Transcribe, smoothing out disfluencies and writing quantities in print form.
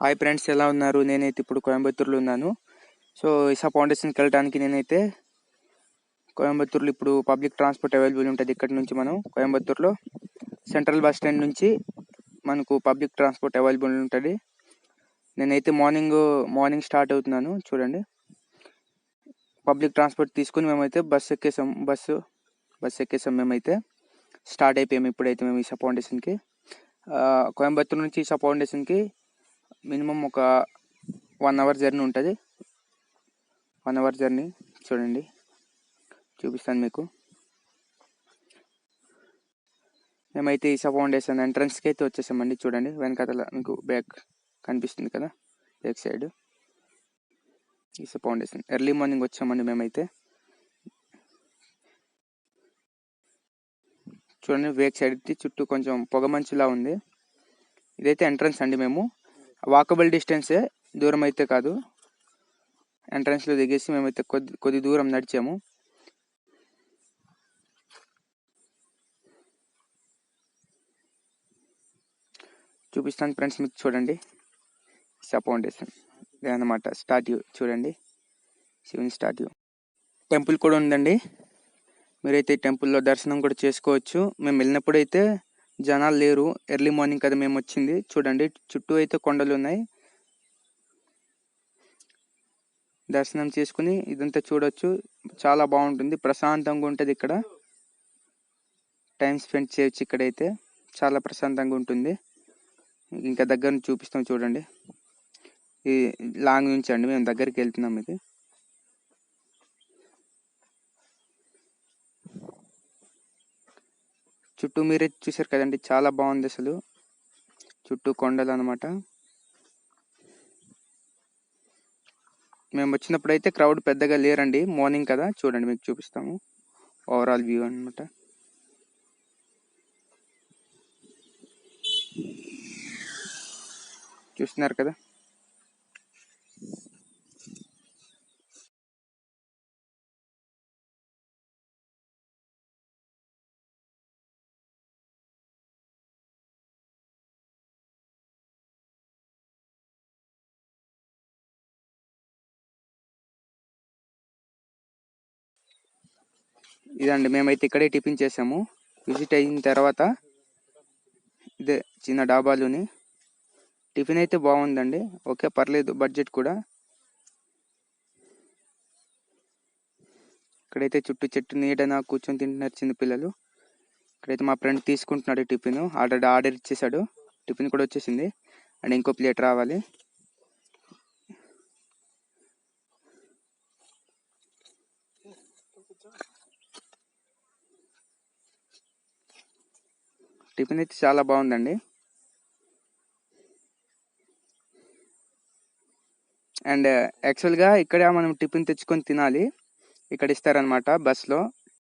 Hi friends, ఎలా ఉన్నారు? నేనైతే ఇప్పుడు కోయంబత్తూరులో ఉన్నాను. సో ఇసా ఫౌండేషన్కి వెళ్ళడానికి నేనైతే కోయంబత్తూరులో ఇప్పుడు పబ్లిక్ ట్రాన్స్పోర్ట్ అవైలబుల్ ఉంటుంది. ఇక్కడ నుంచి మనం కోయంబత్తూరులో సెంట్రల్ బస్ స్టాండ్ నుంచి మనకు పబ్లిక్ ట్రాన్స్పోర్ట్ అవైలబుల్ ఉంటుంది. నేనైతే మార్నింగ్ స్టార్ట్ అవుతున్నాను. చూడండి, పబ్లిక్ ట్రాన్స్పోర్ట్ తీసుకుని మేమైతే బస్ ఎక్కేసాం. మేమైతే స్టార్ట్ అయిపోయాము. ఇప్పుడైతే మేము ఇసా ఫౌండేషన్కి కోయంబత్తూరు నుంచి ఇసా ఫౌండేషన్కి మినిమం ఒక 1 అవర్ జర్నీ ఉంటుంది. 1 అవర్ జర్నీ. చూడండి, చూపిస్తాను మీకు. మేమైతే ఇసా ఫౌండేషన్ ఎంట్రన్స్కి అయితే వచ్చేసామండి. చూడండి, వెనకాల మీకు బ్యాక్ కనిపిస్తుంది కదా, back side Isa foundation. Early morning వచ్చామండి మేమైతే. చూడండి, బ్యాక్ సైడ్ చుట్టూ కొంచెం పొగమంచులా ఉంది. ఇదైతే ఎంట్రన్స్ అండి. మేము వాకబుల్ డిస్టెన్సే, దూరం అయితే కాదు. ఎంట్రన్స్లో దిగేసి మేమైతే కొద్ది దూరం నడిచాము. చూపిస్తాను ఫ్రెండ్స్ మీకు. చూడండి, ఇసా ఫౌండేషన్ అన్నమాట. స్టాట్యూ చూడండి, శివుని స్టాట్యూ. టెంపుల్ కూడా ఉందండి. మీరైతే టెంపుల్లో దర్శనం కూడా చేసుకోవచ్చు. మేము వెళ్ళినప్పుడు అయితే జనాలు లేరు. ఎర్లీ మార్నింగ్ కదా మేము వచ్చింది. చూడండి, చుట్టూ అయితే కొండలు ఉన్నాయి. దర్శనం చేసుకుని ఇదంతా చూడొచ్చు. చాలా బాగుంటుంది, ప్రశాంతంగా ఉంటుంది. ఇక్కడ టైం స్పెండ్ చేయొచ్చు. ఇక్కడైతే చాలా ప్రశాంతంగా ఉంటుంది. ఇంకా దగ్గర నుంచి చూపిస్తాం చూడండి. ఈ లాంగ్ నుంచి అండి, మేము దగ్గరికి వెళ్తున్నాం. ఇది చుట్టూ మీరే చూసారు కదండి, చాలా బాగుంది అసలు. చుట్టూ కొండలు అనమాట. మేము వచ్చినప్పుడు అయితే క్రౌడ్ పెద్దగా లేరండి, మార్నింగ్ కదా. చూడండి, మీకు చూపిస్తాము ఓవరాల్ వ్యూ అనమాట. చూస్తున్నారు కదా. ఇదండి, మేమైతే ఇక్కడే టిఫిన్ చేసాము. విజిట్ అయిన తర్వాత ఇదే చిన్న డాబాలోని టిఫిన్ అయితే బాగుందండి. ఓకే, పర్లేదు, బడ్జెట్ కూడా. ఇక్కడైతే చుట్టూ చెట్టు నీడన కూర్చొని తింటున్నారు చిన్న పిల్లలు. ఇక్కడైతే మా ఫ్రెండ్ తీసుకుంటున్నాడు టిఫిన్. ఆల్రెడీ ఆర్డర్ ఇచ్చేసాడు. టిఫిన్ కూడా వచ్చేసింది, అండ్ ఇంకో ప్లేట్ రావాలి. టిఫిన్ అయితే చాలా బాగుందండి. అండ్ యాక్చువల్గా ఇక్కడ మనం టిఫిన్ తెచ్చుకొని తినాలి. ఇక్కడ ఇస్తారనమాట బస్లో.